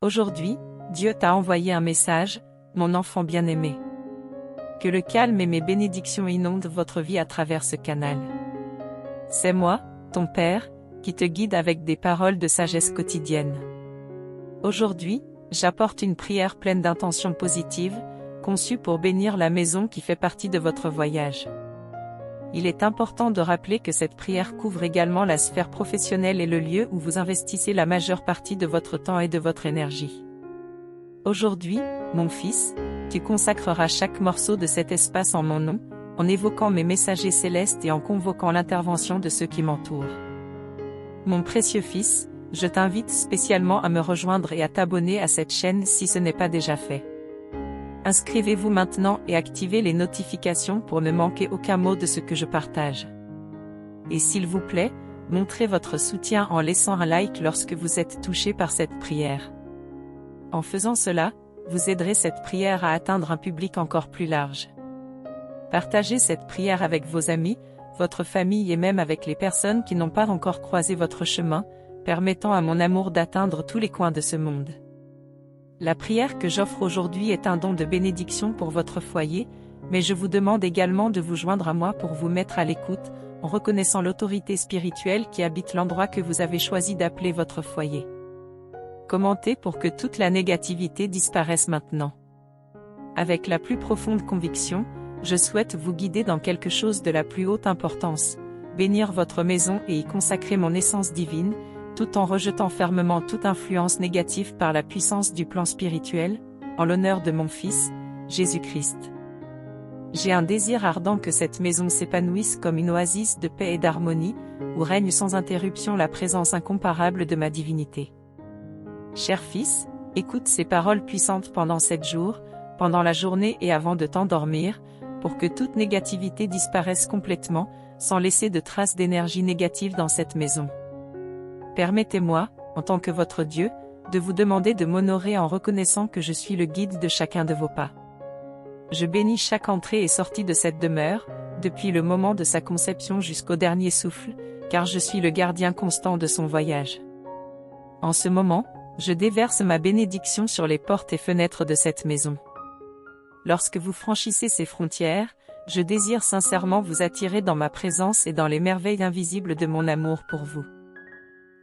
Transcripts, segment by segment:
Aujourd'hui, Dieu t'a envoyé un message, mon enfant bien-aimé. Que le calme et mes bénédictions inondent votre vie à travers ce canal. C'est moi, ton Père, qui te guide avec des paroles de sagesse quotidienne. Aujourd'hui, j'apporte une prière pleine d'intentions positives, conçue pour bénir la maison qui fait partie de votre voyage. Il est important de rappeler que cette prière couvre également la sphère professionnelle et le lieu où vous investissez la majeure partie de votre temps et de votre énergie. Aujourd'hui, mon fils, tu consacreras chaque morceau de cet espace en mon nom, en évoquant mes messagers célestes et en convoquant l'intervention de ceux qui m'entourent. Mon précieux fils, je t'invite spécialement à me rejoindre et à t'abonner à cette chaîne si ce n'est pas déjà fait. Inscrivez-vous maintenant et activez les notifications pour ne manquer aucun mot de ce que je partage. Et s'il vous plaît, montrez votre soutien en laissant un like lorsque vous êtes touché par cette prière. En faisant cela, vous aiderez cette prière à atteindre un public encore plus large. Partagez cette prière avec vos amis, votre famille et même avec les personnes qui n'ont pas encore croisé votre chemin, permettant à mon amour d'atteindre tous les coins de ce monde. La prière que j'offre aujourd'hui est un don de bénédiction pour votre foyer, mais je vous demande également de vous joindre à moi pour vous mettre à l'écoute, en reconnaissant l'autorité spirituelle qui habite l'endroit que vous avez choisi d'appeler votre foyer. Commentez pour que toute la négativité disparaisse maintenant. Avec la plus profonde conviction, je souhaite vous guider dans quelque chose de la plus haute importance, bénir votre maison et y consacrer mon essence divine, tout en rejetant fermement toute influence négative par la puissance du plan spirituel, en l'honneur de mon Fils, Jésus-Christ. J'ai un désir ardent que cette maison s'épanouisse comme une oasis de paix et d'harmonie, où règne sans interruption la présence incomparable de ma divinité. Cher Fils, écoute ces paroles puissantes pendant 7 jours, pendant la journée et avant de t'endormir, pour que toute négativité disparaisse complètement, sans laisser de traces d'énergie négative dans cette maison. Permettez-moi, en tant que votre Dieu, de vous demander de m'honorer en reconnaissant que je suis le guide de chacun de vos pas. Je bénis chaque entrée et sortie de cette demeure, depuis le moment de sa conception jusqu'au dernier souffle, car je suis le gardien constant de son voyage. En ce moment, je déverse ma bénédiction sur les portes et fenêtres de cette maison. Lorsque vous franchissez ces frontières, je désire sincèrement vous attirer dans ma présence et dans les merveilles invisibles de mon amour pour vous.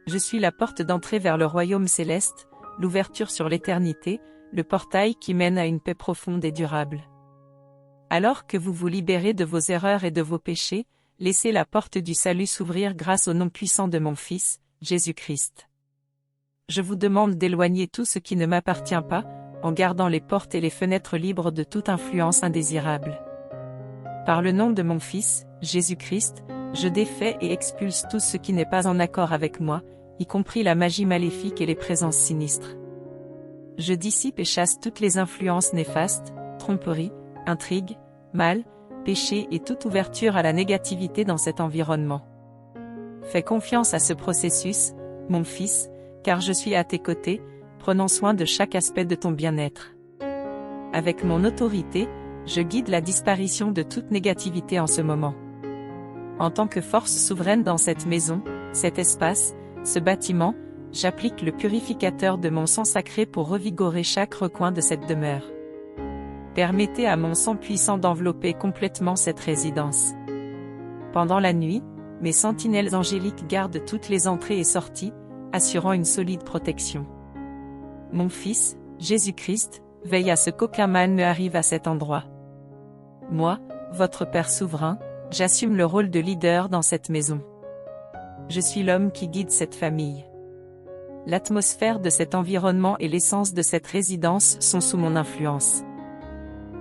Je suis la porte d'entrée vers le royaume céleste, l'ouverture sur l'éternité, le portail qui mène à une paix profonde et durable. Alors que vous vous libérez de vos erreurs et de vos péchés, laissez la porte du salut s'ouvrir grâce au nom puissant de mon Fils, Jésus-Christ. Je vous demande d'éloigner tout ce qui ne m'appartient pas, en gardant les portes et les fenêtres libres de toute influence indésirable. Par le nom de mon Fils, Jésus-Christ, je défais et expulse tout ce qui n'est pas en accord avec moi, y compris la magie maléfique et les présences sinistres. Je dissipe et chasse toutes les influences néfastes, tromperies, intrigues, mal, péché et toute ouverture à la négativité dans cet environnement. Fais confiance à ce processus, mon Fils, car je suis à tes côtés, prenant soin de chaque aspect de ton bien-être. Avec mon autorité, je guide la disparition de toute négativité en ce moment. En tant que force souveraine dans cette maison, cet espace, ce bâtiment, j'applique le purificateur de mon sang sacré pour revigorer chaque recoin de cette demeure. Permettez à mon sang puissant d'envelopper complètement cette résidence. Pendant la nuit, mes sentinelles angéliques gardent toutes les entrées et sorties, assurant une solide protection. Mon Fils, Jésus-Christ, veille à ce qu'aucun mal ne arrive à cet endroit. Moi, votre Père souverain, j'assume le rôle de leader dans cette maison. Je suis l'homme qui guide cette famille. L'atmosphère de cet environnement et l'essence de cette résidence sont sous mon influence.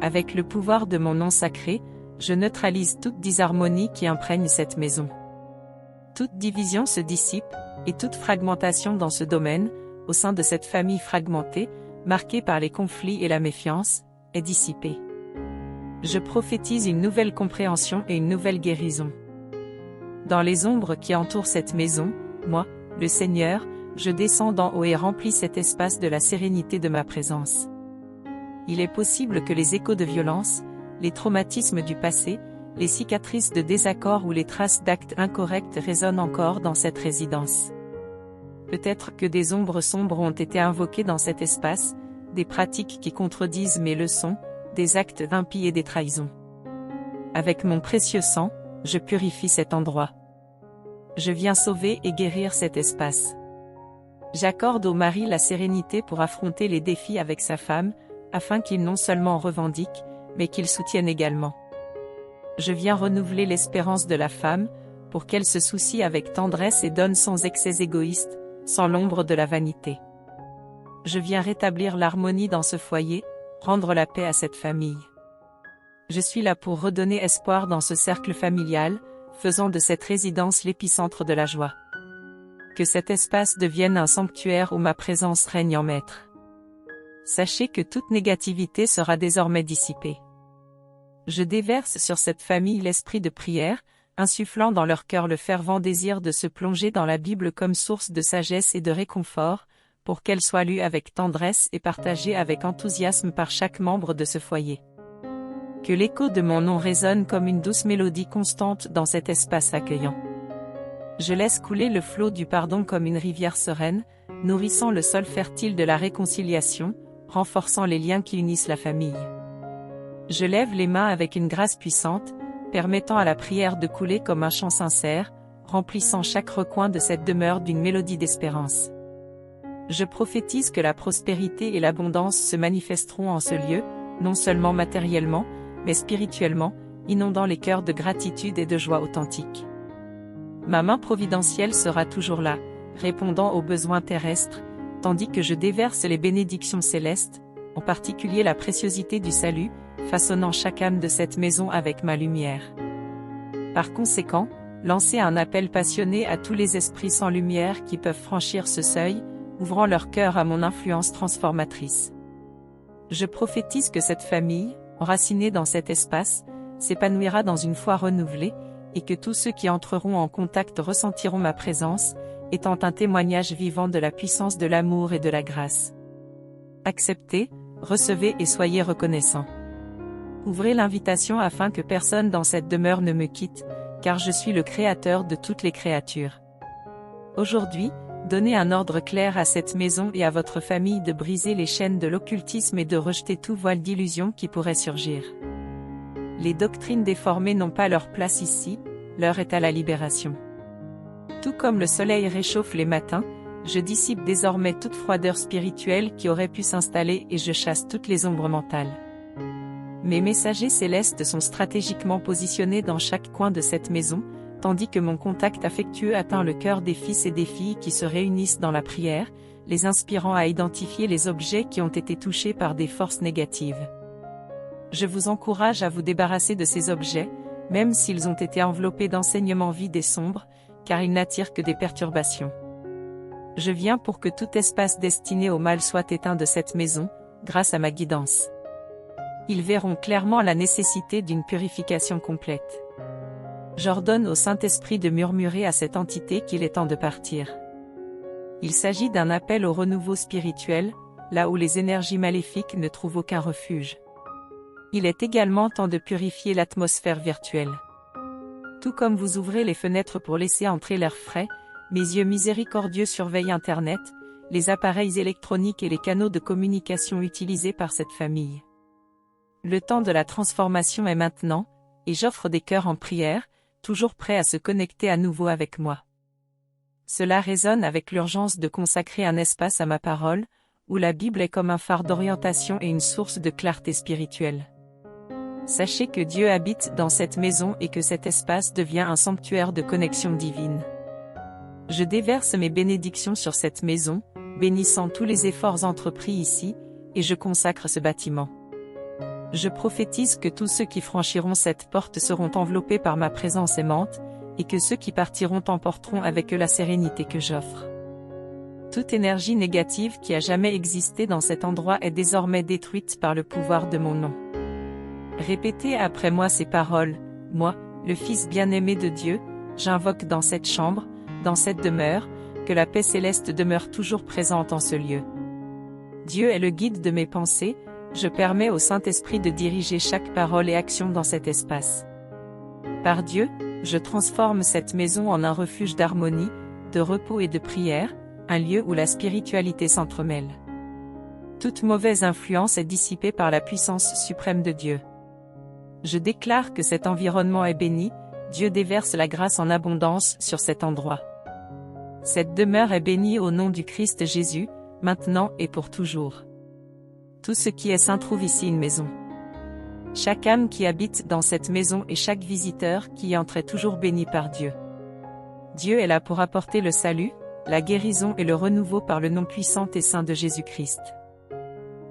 Avec le pouvoir de mon nom sacré, je neutralise toute disharmonie qui imprègne cette maison. Toute division se dissipe, et toute fragmentation dans ce domaine, au sein de cette famille fragmentée, marquée par les conflits et la méfiance, est dissipée. Je prophétise une nouvelle compréhension et une nouvelle guérison. Dans les ombres qui entourent cette maison, moi, le Seigneur, je descends d'en haut et remplis cet espace de la sérénité de ma présence. Il est possible que les échos de violence, les traumatismes du passé, les cicatrices de désaccord ou les traces d'actes incorrects résonnent encore dans cette résidence. Peut-être que des ombres sombres ont été invoquées dans cet espace, des pratiques qui contredisent mes leçons, des actes impies et des trahisons. Avec mon précieux sang, je purifie cet endroit. Je viens sauver et guérir cet espace. J'accorde au mari la sérénité pour affronter les défis avec sa femme, afin qu'il non seulement revendique, mais qu'il soutienne également. Je viens renouveler l'espérance de la femme, pour qu'elle se soucie avec tendresse et donne sans excès égoïste, sans l'ombre de la vanité. Je viens rétablir l'harmonie dans ce foyer, rendre la paix à cette famille. Je suis là pour redonner espoir dans ce cercle familial, faisant de cette résidence l'épicentre de la joie. Que cet espace devienne un sanctuaire où ma présence règne en maître. Sachez que toute négativité sera désormais dissipée. Je déverse sur cette famille l'esprit de prière, insufflant dans leur cœur le fervent désir de se plonger dans la Bible comme source de sagesse et de réconfort, pour qu'elle soit lue avec tendresse et partagée avec enthousiasme par chaque membre de ce foyer. Que l'écho de mon nom résonne comme une douce mélodie constante dans cet espace accueillant. Je laisse couler le flot du pardon comme une rivière sereine, nourrissant le sol fertile de la réconciliation, renforçant les liens qui unissent la famille. Je lève les mains avec une grâce puissante, permettant à la prière de couler comme un chant sincère, remplissant chaque recoin de cette demeure d'une mélodie d'espérance. Je prophétise que la prospérité et l'abondance se manifesteront en ce lieu, non seulement matériellement, mais spirituellement, inondant les cœurs de gratitude et de joie authentique. Ma main providentielle sera toujours là, répondant aux besoins terrestres, tandis que je déverse les bénédictions célestes, en particulier la préciosité du salut, façonnant chaque âme de cette maison avec ma lumière. Par conséquent, lancez un appel passionné à tous les esprits sans lumière qui peuvent franchir ce seuil, ouvrant leur cœur à mon influence transformatrice. Je prophétise que cette famille, enracinée dans cet espace, s'épanouira dans une foi renouvelée, et que tous ceux qui entreront en contact ressentiront ma présence, étant un témoignage vivant de la puissance de l'amour et de la grâce. Acceptez, recevez et soyez reconnaissants. Ouvrez l'invitation afin que personne dans cette demeure ne me quitte, car je suis le Créateur de toutes les créatures. Aujourd'hui, donnez un ordre clair à cette maison et à votre famille de briser les chaînes de l'occultisme et de rejeter tout voile d'illusion qui pourrait surgir. Les doctrines déformées n'ont pas leur place ici, l'heure est à la libération. Tout comme le soleil réchauffe les matins, je dissipe désormais toute froideur spirituelle qui aurait pu s'installer et je chasse toutes les ombres mentales. Mes messagers célestes sont stratégiquement positionnés dans chaque coin de cette maison, tandis que mon contact affectueux atteint le cœur des fils et des filles qui se réunissent dans la prière, les inspirant à identifier les objets qui ont été touchés par des forces négatives. Je vous encourage à vous débarrasser de ces objets, même s'ils ont été enveloppés d'enseignements vides et sombres, car ils n'attirent que des perturbations. Je viens pour que tout espace destiné au mal soit éteint de cette maison, grâce à ma guidance. Ils verront clairement la nécessité d'une purification complète. J'ordonne au Saint-Esprit de murmurer à cette entité qu'il est temps de partir. Il s'agit d'un appel au renouveau spirituel, là où les énergies maléfiques ne trouvent aucun refuge. Il est également temps de purifier l'atmosphère virtuelle. Tout comme vous ouvrez les fenêtres pour laisser entrer l'air frais, mes yeux miséricordieux surveillent Internet, les appareils électroniques et les canaux de communication utilisés par cette famille. Le temps de la transformation est maintenant, et j'offre des cœurs en prière, toujours prêts à se connecter à nouveau avec moi. Cela résonne avec l'urgence de consacrer un espace à ma parole, où la Bible est comme un phare d'orientation et une source de clarté spirituelle. Sachez que Dieu habite dans cette maison et que cet espace devient un sanctuaire de connexion divine. Je déverse mes bénédictions sur cette maison, bénissant tous les efforts entrepris ici, et je consacre ce bâtiment. Je prophétise que tous ceux qui franchiront cette porte seront enveloppés par ma présence aimante, et que ceux qui partiront emporteront avec eux la sérénité que j'offre. Toute énergie négative qui a jamais existé dans cet endroit est désormais détruite par le pouvoir de mon nom. Répétez après moi ces paroles, moi, le Fils bien-aimé de Dieu, j'invoque dans cette chambre, dans cette demeure, que la paix céleste demeure toujours présente en ce lieu. Dieu est le guide de mes pensées, je permets au Saint-Esprit de diriger chaque parole et action dans cet espace. Par Dieu, je transforme cette maison en un refuge d'harmonie, de repos et de prière, un lieu où la spiritualité s'entremêle. Toute mauvaise influence est dissipée par la puissance suprême de Dieu. Je déclare que cet environnement est béni, Dieu déverse la grâce en abondance sur cet endroit. Cette demeure est bénie au nom du Christ Jésus, maintenant et pour toujours. Tout ce qui est saint trouve ici une maison. Chaque âme qui habite dans cette maison et chaque visiteur qui y entre est toujours béni par Dieu. Dieu est là pour apporter le salut, la guérison et le renouveau par le nom puissant et saint de Jésus-Christ.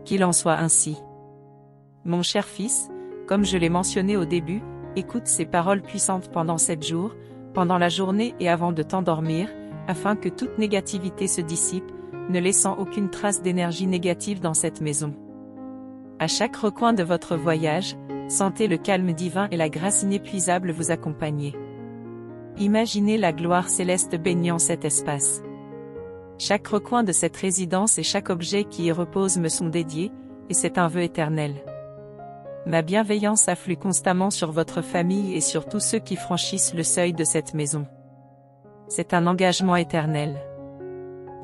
Qu'il en soit ainsi. Mon cher fils, comme je l'ai mentionné au début, écoute ces paroles puissantes pendant 7 jours, pendant la journée et avant de t'endormir, afin que toute négativité se dissipe, ne laissant aucune trace d'énergie négative dans cette maison. À chaque recoin de votre voyage, sentez le calme divin et la grâce inépuisable vous accompagner. Imaginez la gloire céleste baignant cet espace. Chaque recoin de cette résidence et chaque objet qui y repose me sont dédiés, et c'est un vœu éternel. Ma bienveillance afflue constamment sur votre famille et sur tous ceux qui franchissent le seuil de cette maison. C'est un engagement éternel.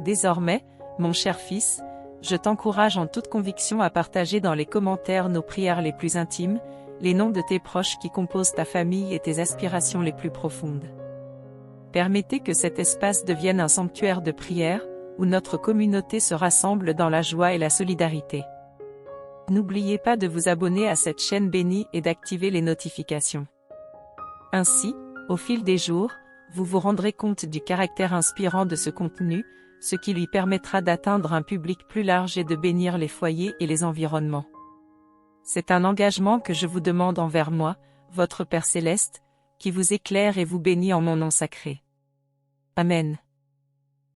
Désormais, mon cher fils, je t'encourage en toute conviction à partager dans les commentaires nos prières les plus intimes, les noms de tes proches qui composent ta famille et tes aspirations les plus profondes. Permettez que cet espace devienne un sanctuaire de prière, où notre communauté se rassemble dans la joie et la solidarité. N'oubliez pas de vous abonner à cette chaîne bénie et d'activer les notifications. Ainsi, au fil des jours, vous vous rendrez compte du caractère inspirant de ce contenu, ce qui lui permettra d'atteindre un public plus large et de bénir les foyers et les environnements. C'est un engagement que je vous demande envers moi, votre Père Céleste, qui vous éclaire et vous bénit en mon nom sacré. Amen.